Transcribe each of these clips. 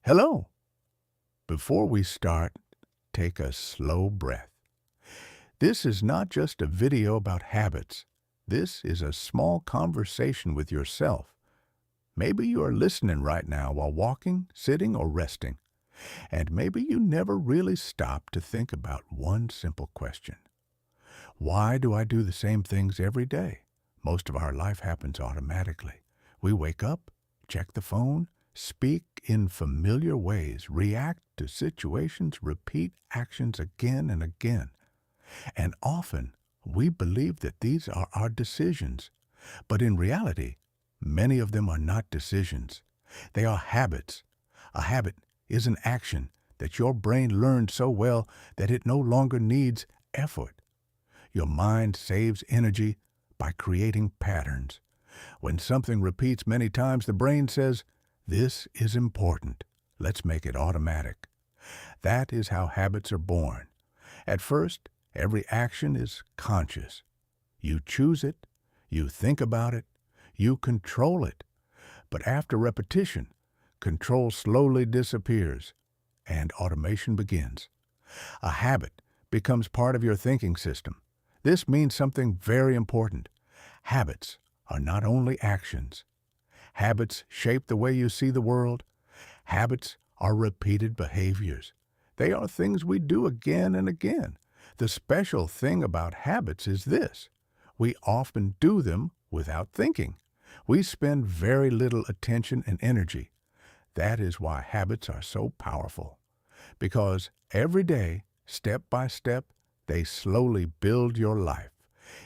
Hello. Before we start, take a slow breath. This is not just a video about habits. This is a small conversation with yourself. Maybe you are listening right now while walking, sitting, or resting. And maybe you never really stop to think about one simple question. Why do I do the same things every day? Most of our life happens automatically. We wake up, check the phone, speak in familiar ways, react to situations, repeat actions again and again. And often we believe that these are our decisions. But in reality, many of them are not decisions. They are habits. A habit is an action that your brain learned so well that it no longer needs effort. Your mind saves energy by creating patterns. When something repeats many times, the brain says, "This is important. Let's make it automatic." That is how habits are born. At first, every action is conscious. You choose it, you think about it, you control it. But after repetition, control slowly disappears and automation begins. A habit becomes part of your thinking system. This means something very important. Habits are not only actions. Habits shape the way you see the world. Habits are repeated behaviors. They are things we do again and again. The special thing about habits is this: we often do them without thinking. We spend very little attention and energy. That is why habits are so powerful. Because every day, step by step, they slowly build your life.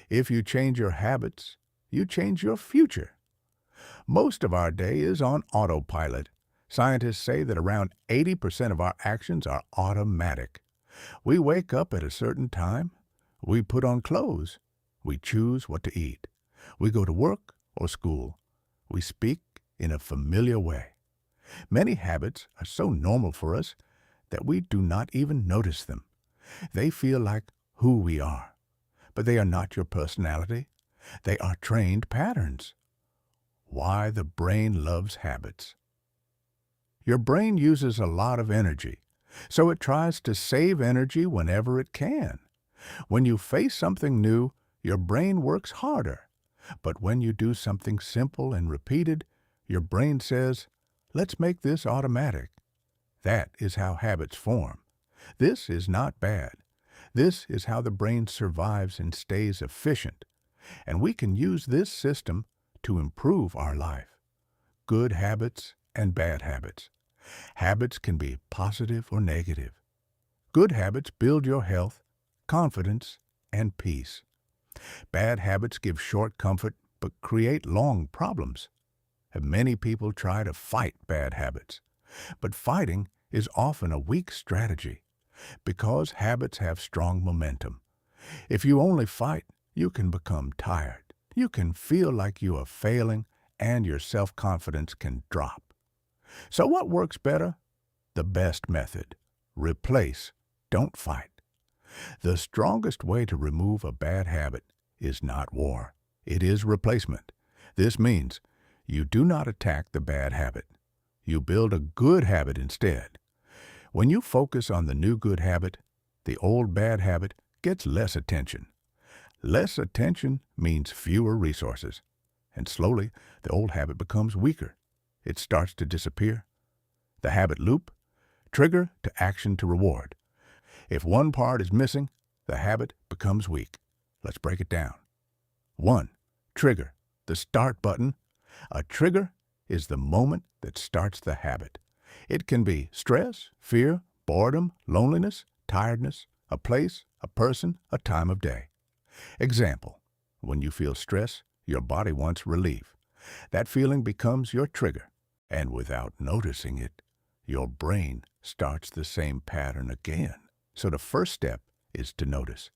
If you change your habits, you change your future. Most of our day is on autopilot. Scientists say that around 80% of our actions are automatic. We wake up at a certain time. We put on clothes. We choose what to eat. We go to work or school. We speak in a familiar way. Many habits are so normal for us that we do not even notice them. They feel like who we are. But they are not your personality. They are trained patterns. Why the brain loves habits. Your brain uses a lot of energy, so it tries to save energy whenever it can. When you face something new, your brain works harder. But when you do something simple and repeated, your brain says, "Let's make this automatic." That is how habits form. This is not bad. This is how the brain survives and stays efficient. And we can use this system to improve our life. Good habits and bad habits. Habits can be positive or negative. Good habits build your health, confidence, and peace. Bad habits give short comfort but create long problems. And many people try to fight bad habits. But fighting is often a weak strategy because habits have strong momentum. If you only fight, you can become tired. You can feel like you are failing, and your self-confidence can drop. So what works better? The best method. Replace, don't fight. The strongest way to remove a bad habit is not war. It is replacement. This means you do not attack the bad habit. You build a good habit instead. When you focus on the new good habit, the old bad habit gets less attention. Less attention means fewer resources. And slowly, the old habit becomes weaker. It starts to disappear. The habit loop: trigger to action to reward. If one part is missing, the habit becomes weak. Let's break it down. 1. Trigger, the start button. A trigger is the moment that starts the habit. It can be stress, fear, boredom, loneliness, tiredness, a place, a person, a time of day. Example: when you feel stress, your body wants relief. That feeling becomes your trigger, and without noticing it, your brain starts the same pattern again. So the first step is to notice: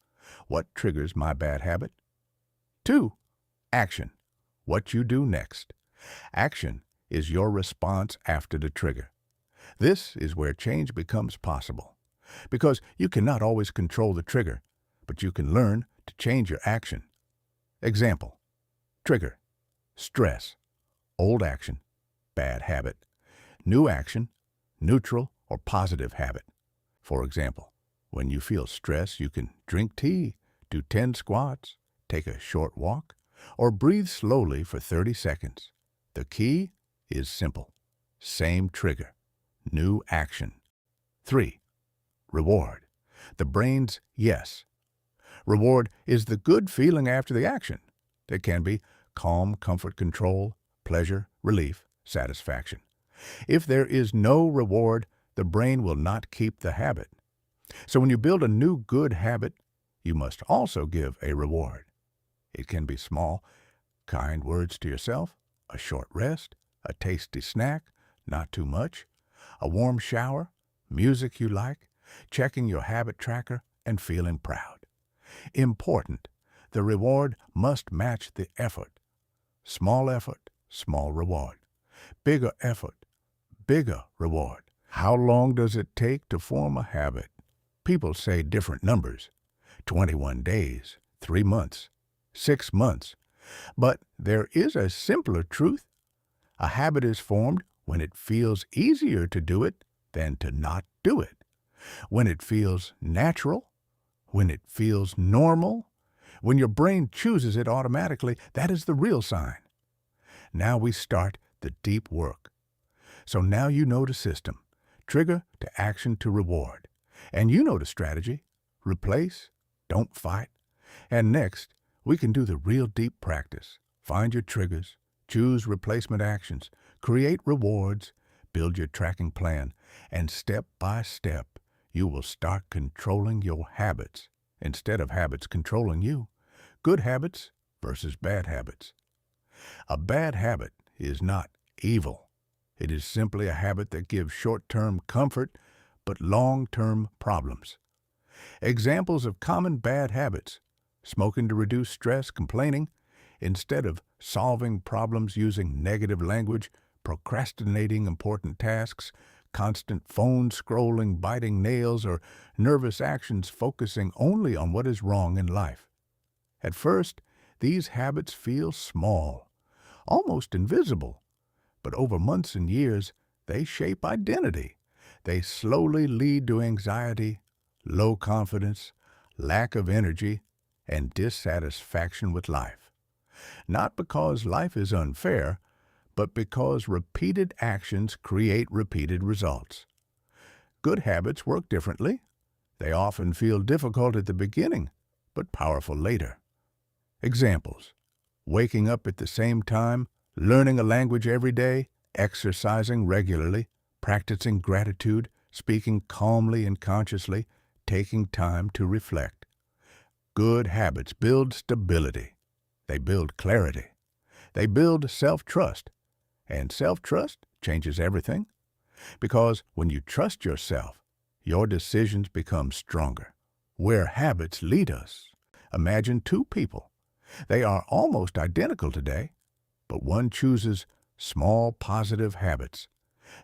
what triggers my bad habit? 2. Action, what you do next. Action is your response after the trigger. This is where change becomes possible. Because you cannot always control the trigger, but you can learn to change your action. Example: trigger, stress, old action, bad habit. New action, neutral, or positive habit. For example, when you feel stress, you can drink tea, do 10 squats, take a short walk, or breathe slowly for 30 seconds. The key is simple. Same trigger. New action. 3. Reward. The brain's yes. Reward is the good feeling after the action. It can be calm, comfort, control, pleasure, relief, satisfaction. If there is no reward, the brain will not keep the habit. So when you build a new good habit, you must also give a reward. It can be small, kind words to yourself, a short rest, a tasty snack, not too much, a warm shower, music you like, checking your habit tracker, and feeling proud. Important, the reward must match the effort. Small effort, small reward. Bigger effort, bigger reward. How long does it take to form a habit? People say different numbers. 21 days, 3 months, 6 months. But there is a simpler truth. A habit is formed when it feels easier to do it than to not do it. When it feels natural, when it feels normal, when your brain chooses it automatically, that is the real sign. Now we start the deep work. So now you know the system. Trigger to action to reward. And you know the strategy. Replace, don't fight. And next, we can do the real deep practice. Find your triggers, choose replacement actions, create rewards, build your tracking plan, and step by step, you will start controlling your habits instead of habits controlling you. Good habits versus bad habits. A bad habit is not evil. It is simply a habit that gives short-term comfort but long-term problems. Examples of common bad habits: smoking to reduce stress, complaining instead of solving problems using negative language, procrastinating important tasks, constant phone scrolling, biting nails, or nervous actions focusing only on what is wrong in life. At first, these habits feel small, almost invisible, but over months and years, they shape identity. They slowly lead to anxiety, low confidence, lack of energy, and dissatisfaction with life. Not because life is unfair, but because repeated actions create repeated results. Good habits work differently. They often feel difficult at the beginning, but powerful later. Examples: waking up at the same time, learning a language every day, exercising regularly, practicing gratitude, speaking calmly and consciously, taking time to reflect. Good habits build stability. They build clarity. They build self-trust. And self-trust changes everything. Because when you trust yourself, your decisions become stronger. Where habits lead us. Imagine two people. They are almost identical today, but one chooses small positive habits.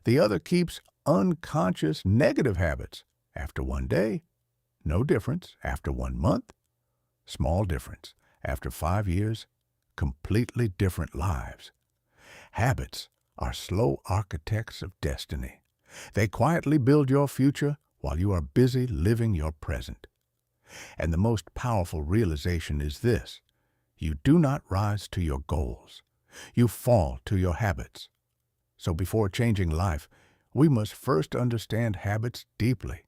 The other keeps unconscious negative habits. After one day, no difference. After 1 month, small difference. After 5 years, completely different lives. Habits are slow architects of destiny. They quietly build your future while you are busy living your present. And the most powerful realization is this: you do not rise to your goals. You fall to your habits. So before changing life, we must first understand habits deeply.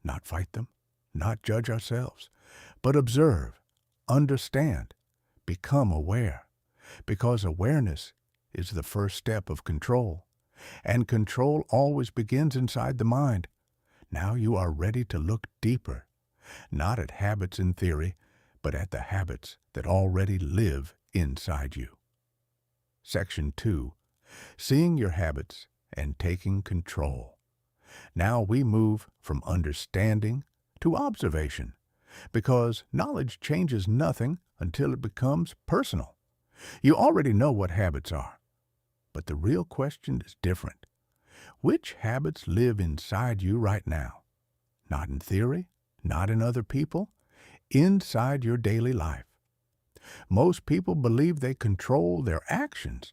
Not fight them, not judge ourselves, but observe, understand, become aware. Because awareness is the first step of control. And control always begins inside the mind. Now you are ready to look deeper, not at habits in theory, but at the habits that already live inside you. Section 2. Seeing your habits and taking control. Now we move from understanding to observation, because knowledge changes nothing until it becomes personal. You already know what habits are, but the real question is different. Which habits live inside you right now? Not in theory, not in other people, inside your daily life. Most people believe they control their actions,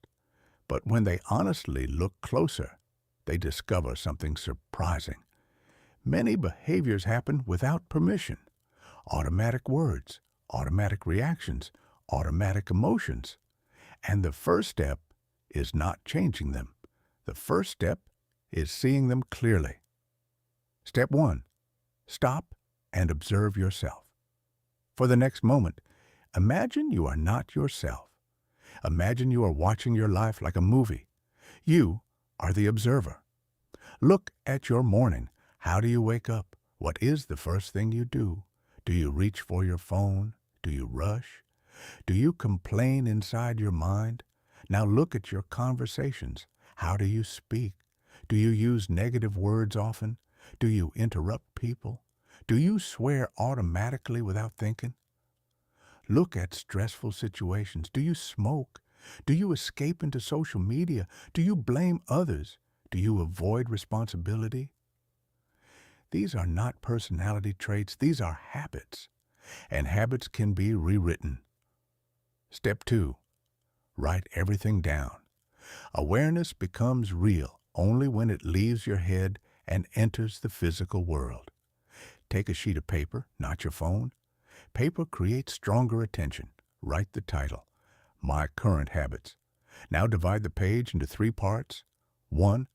but when they honestly look closer, they discover something surprising. Many behaviors happen without permission. Automatic words, automatic reactions, automatic emotions. And the first step is not changing them. The first step is seeing them clearly. Step 1. Stop and observe yourself. For the next moment, imagine you are not yourself. Imagine you are watching your life like a movie. You are the observer. Look at your morning. How do you wake up? What is the first thing you do? Do you reach for your phone? Do you rush? Do you complain inside your mind? Now look at your conversations. How do you speak? Do you use negative words often? Do you interrupt people? Do you swear automatically without thinking? Look at stressful situations. Do you smoke? Do you escape into social media? Do you blame others? Do you avoid responsibility? These are not personality traits. These are habits. And habits can be rewritten. Step 2. Write everything down. Awareness becomes real only when it leaves your head and enters the physical world. Take a sheet of paper, not your phone. Paper creates stronger attention. Write the title, My Current Habits. Now divide the page into 3 parts. 1.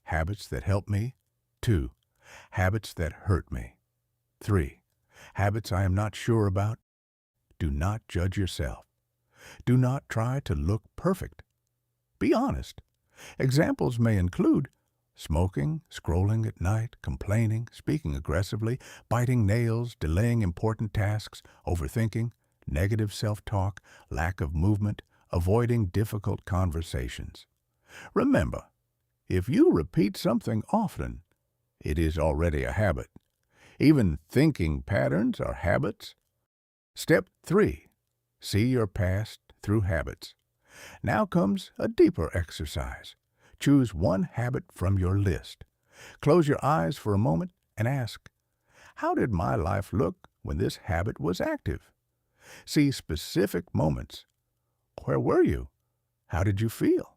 Habits that help me. 2. Habits that hurt me. 3. Habits I am not sure about. Do not judge yourself. Do not try to look perfect. Be honest. Examples may include smoking, scrolling at night, complaining, speaking aggressively, biting nails, delaying important tasks, overthinking, negative self-talk, lack of movement, avoiding difficult conversations. Remember, if you repeat something often, it is already a habit. Even thinking patterns are habits. Step 3. See your past through habits. Now comes a deeper exercise. Choose one habit from your list. Close your eyes for a moment and ask, how did my life look when this habit was active? See specific moments. Where were you? How did you feel?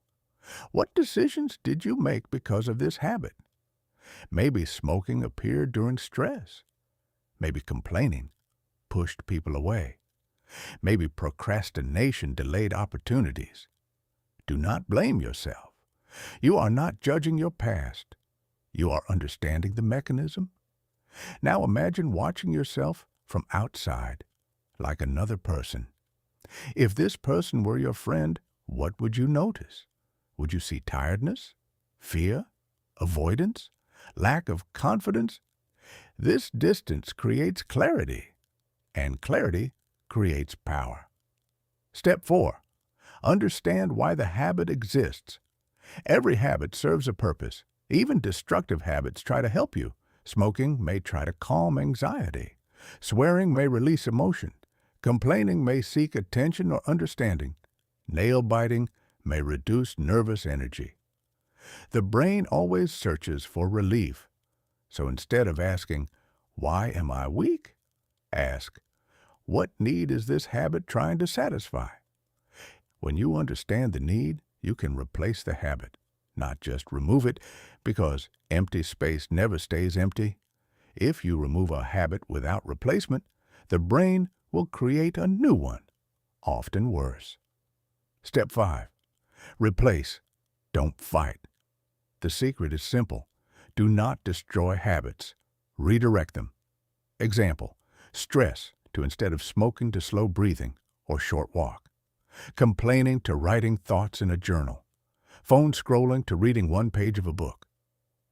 What decisions did you make because of this habit? Maybe smoking appeared during stress. Maybe complaining pushed people away. Maybe procrastination delayed opportunities. Do not blame yourself. You are not judging your past. You are understanding the mechanism. Now imagine watching yourself from outside, like another person. If this person were your friend, what would you notice? Would you see tiredness, fear, avoidance, lack of confidence? This distance creates clarity, and clarity creates power. Step 4. Understand why the habit exists. Every habit serves a purpose. Even destructive habits try to help you. Smoking may try to calm anxiety. Swearing may release emotion. Complaining may seek attention or understanding. Nail biting may reduce nervous energy. The brain always searches for relief. So instead of asking, why am I weak? Ask, what need is this habit trying to satisfy? When you understand the need, you can replace the habit, not just remove it, because empty space never stays empty. If you remove a habit without replacement, the brain will create a new one, often worse. Step 5. Replace. Don't fight. The secret is simple. Do not destroy habits. Redirect them. Example, stress to instead of smoking to slow breathing or short walk. Complaining to writing thoughts in a journal. Phone scrolling to reading one page of a book.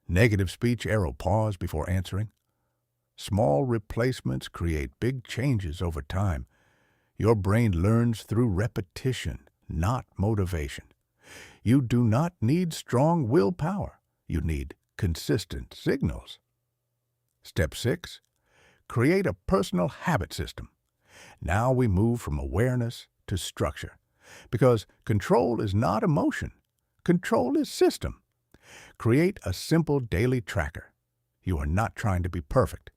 Negative speech arrow pause before answering. Small replacements create big changes over time. Your brain learns through repetition, not motivation. You do not need strong willpower. You need consistent signals. Step 6. Create a personal habit system. Now we move from awareness to structure, because control is not emotion. Control is system. Create a simple daily tracker. You are not trying to be perfect.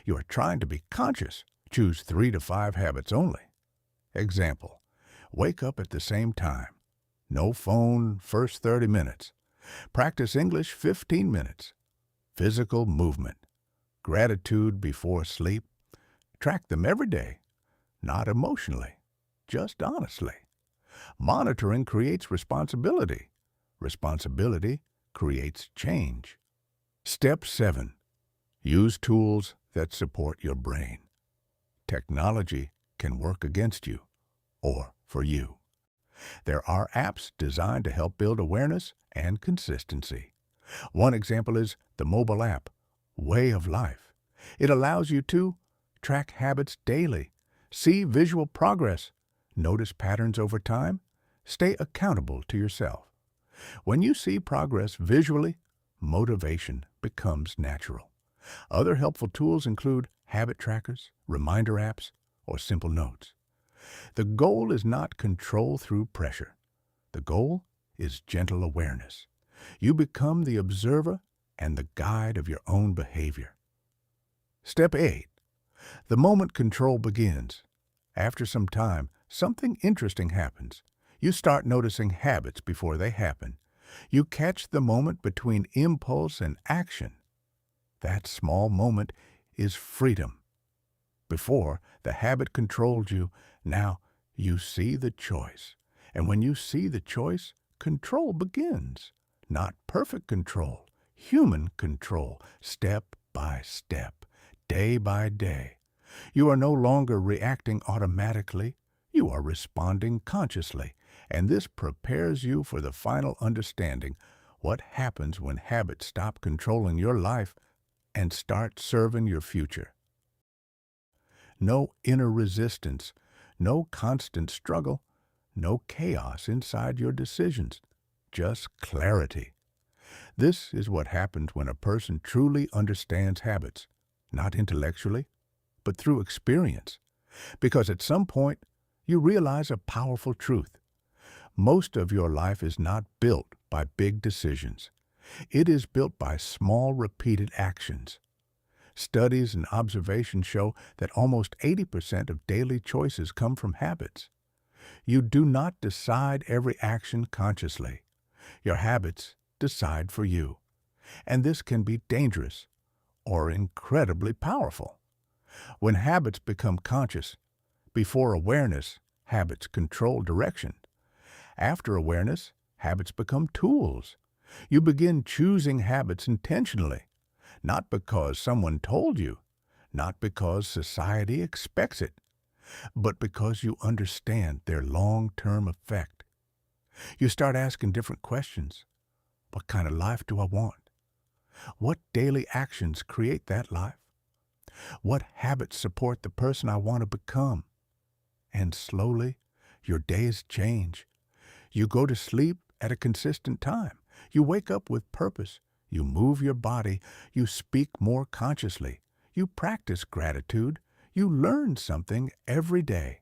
You are trying to be conscious. Choose 3 to 5 habits only. Example, wake up at the same time. No phone first 30 minutes. Practice English 15 minutes. Physical movement. Gratitude before sleep. Track them every day, not emotionally, just honestly. Monitoring creates responsibility. Responsibility creates change. Step 7. Use tools that support your brain. Technology can work against you or for you. There are apps designed to help build awareness and consistency. One example is the mobile app, Way of Life. It allows you to track habits daily, see visual progress, notice patterns over time, stay accountable to yourself. When you see progress visually, motivation becomes natural. Other helpful tools include habit trackers, reminder apps, or simple notes. The goal is not control through pressure. The goal is gentle awareness. You become the observer and the guide of your own behavior. Step 8. The moment control begins. After some time, something interesting happens. You start noticing habits before they happen. You catch the moment between impulse and action. That small moment is freedom. Before, the habit controlled you. Now, you see the choice. And when you see the choice, control begins. Not perfect control, human control, step by step, day by day. You are no longer reacting automatically. You are responding consciously. And this prepares you for the final understanding what happens when habits stop controlling your life and start serving your future. No inner resistance, no constant struggle, no chaos inside your decisions, just clarity. This is what happens when a person truly understands habits, not intellectually, but through experience. Because at some point, you realize a powerful truth. Most of your life is not built by big decisions. It is built by small, repeated actions. Studies and observations show that almost 80% of daily choices come from habits. You do not decide every action consciously. Your habits decide for you. And this can be dangerous or incredibly powerful. When habits become conscious, before awareness, habits control direction. After awareness, habits become tools. You begin choosing habits intentionally, not because someone told you, not because society expects it, but because you understand their long-term effect. You start asking different questions. What kind of life do I want? What daily actions create that life? What habits support the person I want to become? And slowly, your days change. You go to sleep at a consistent time. You wake up with purpose. You move your body. You speak more consciously. You practice gratitude. You learn something every day.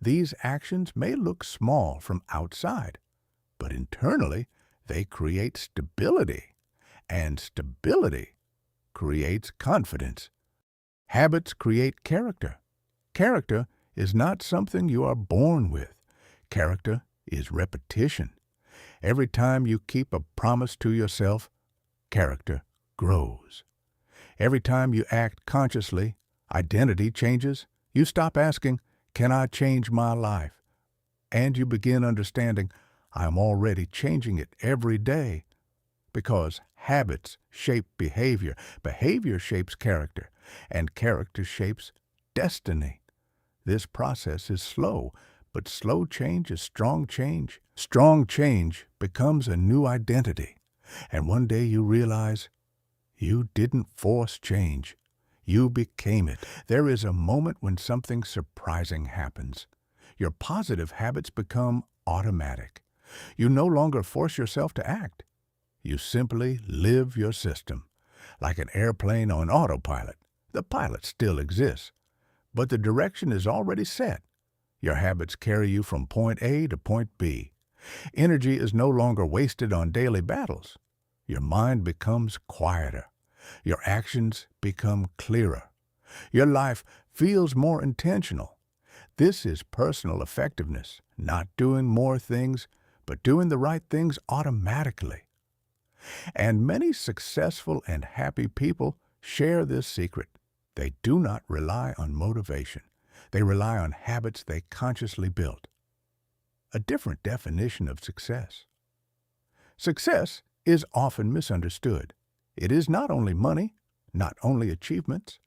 These actions may look small from outside, but internally, they create stability. And stability creates confidence. Habits create character. Character is not something you are born with. Character is repetition. Every time you keep a promise to yourself, character grows. Every time you act consciously, identity changes. You stop asking, "Can I change my life?" And you begin understanding, "I'm already changing it every day." Because habits shape behavior, behavior shapes character, and character shapes destiny. This process is slow, but slow change is strong change. Strong change becomes a new identity. And one day you realize you didn't force change. You became it. There is a moment when something surprising happens. Your positive habits become automatic. You no longer force yourself to act. You simply live your system. Like an airplane on autopilot, the pilot still exists, but the direction is already set. Your habits carry you from point A to point B. Energy is no longer wasted on daily battles. Your mind becomes quieter. Your actions become clearer. Your life feels more intentional. This is personal effectiveness, not doing more things, but doing the right things automatically. And many successful and happy people share this secret. They do not rely on motivation. They rely on habits they consciously built. A different definition of success. Success is often misunderstood. It is not only money, not only achievements.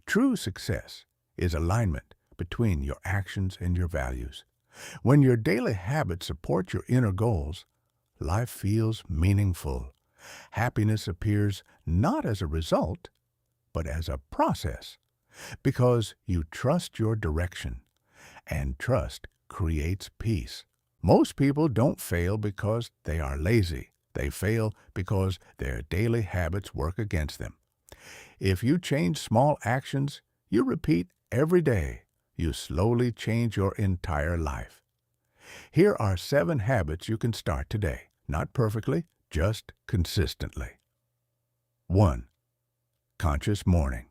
True success is alignment between your actions and your values. When your daily habits support your inner goals, life feels meaningful. Happiness appears not as a result, but as a process, because you trust your direction, and trust creates peace. Most people don't fail because they are lazy. They fail because their daily habits work against them. If you change small actions you repeat every day, you slowly change your entire life. Here are 7 habits you can start today, not perfectly, just consistently. 1. Conscious morning.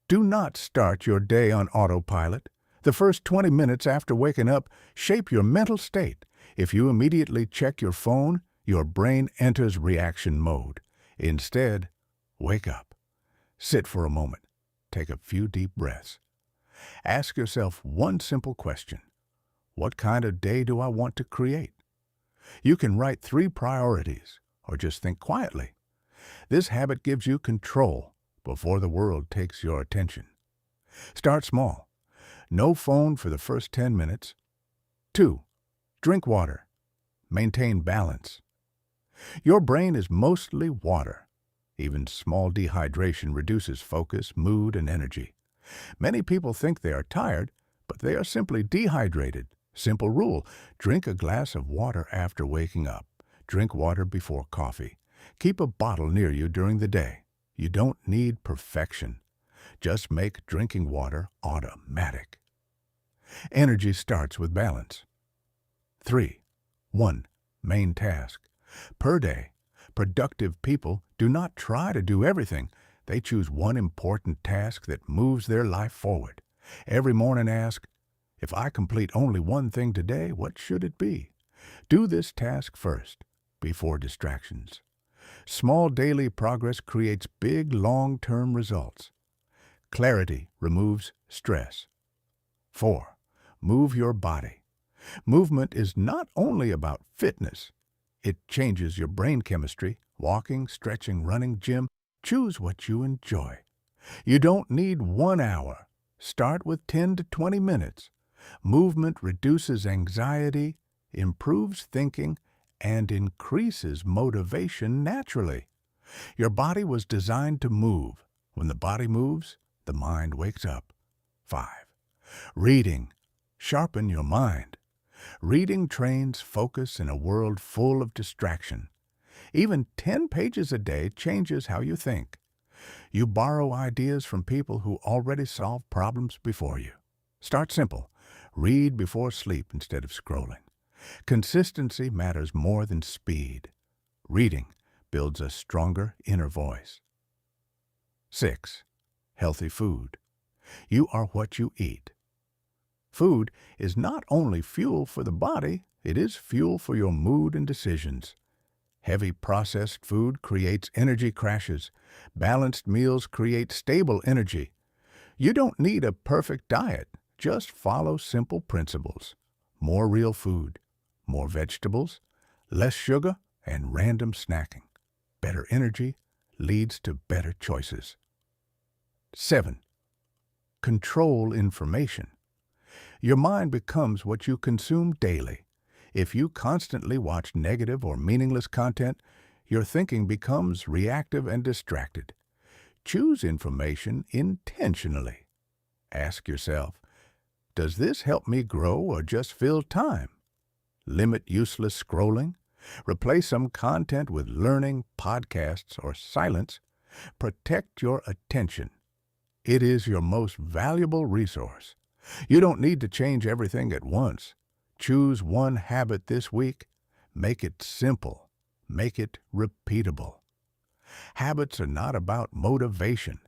Do not start your day on autopilot. The first 20 minutes after waking up shape your mental state. If you immediately check your phone, your brain enters reaction mode. Instead, wake up. Sit for a moment. Take a few deep breaths. Ask yourself one simple question. What kind of day do I want to create? You can write 3 priorities, or just think quietly. This habit gives you control before the world takes your attention. Start small. No phone for the first 10 minutes. 2. Drink water. Maintain balance. Your brain is mostly water. Even small dehydration reduces focus, mood, and energy. Many people think they are tired, but they are simply dehydrated. Simple rule: drink a glass of water after waking up. Drink water before coffee. Keep a bottle near you during the day. You don't need perfection. Just make drinking water automatic. Energy starts with balance. 3. 1. Main task. Per day, productive people do not try to do everything. They choose one important task that moves their life forward. Every morning ask, if I complete only one thing today, what should it be? Do this task first, before distractions. Small daily progress creates big long-term results. Clarity removes stress. 4. Move your body. Movement is not only about fitness. It changes your brain chemistry. Walking, stretching, running, gym. Choose what you enjoy. You don't need 1 hour. Start with 10 to 20 minutes. Movement reduces anxiety, improves thinking, and increases motivation naturally. Your body was designed to move. When the body moves, the mind wakes up. 5. Reading. Sharpen your mind. Reading trains focus in a world full of distraction. Even 10 pages a day changes how you think. You borrow ideas from people who already solved problems before you. Start simple. Read before sleep instead of scrolling. Consistency matters more than speed. Reading builds a stronger inner voice. 6. Healthy food. You are what you eat. Food is not only fuel for the body, it is fuel for your mood and decisions. Heavy processed food creates energy crashes. Balanced meals create stable energy. You don't need a perfect diet. Just follow simple principles. More real food, more vegetables, less sugar, and random snacking. Better energy leads to better choices. 7. Control information. Your mind becomes what you consume daily. If you constantly watch negative or meaningless content, your thinking becomes reactive and distracted. Choose information intentionally. Ask yourself, does this help me grow or just fill time? Limit useless scrolling. Replace some content with learning, podcasts, or silence. Protect your attention. It is your most valuable resource. You don't need to change everything at once. Choose one habit this week. Make it simple. Make it repeatable. Habits are not about motivation.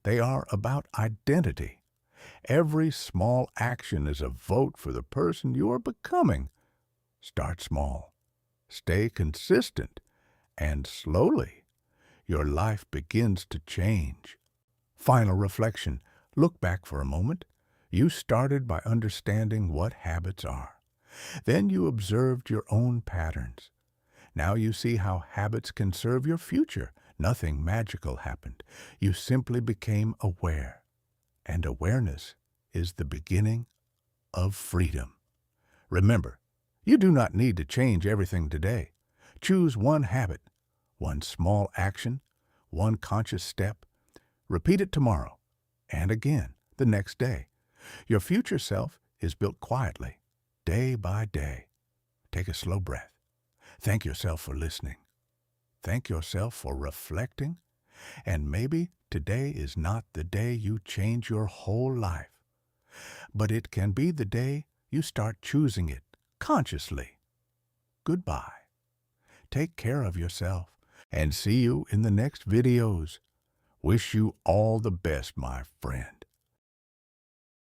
They are about identity. Every small action is a vote for the person you are becoming. Start small. Stay consistent. And slowly, your life begins to change. Final reflection. Look back for a moment. You started by understanding what habits are. Then you observed your own patterns. Now you see how habits can serve your future. Nothing magical happened. You simply became aware. And awareness is the beginning of freedom. Remember, you do not need to change everything today. Choose one habit, one small action, one conscious step. Repeat it tomorrow, and again the next day. Your future self is built quietly, day by day. Take a slow breath. Thank yourself for listening. Thank yourself for reflecting. And maybe today is not the day you change your whole life, but it can be the day you start choosing it consciously. Goodbye. Take care of yourself, and see you in the next videos. Wish you all the best, my friend.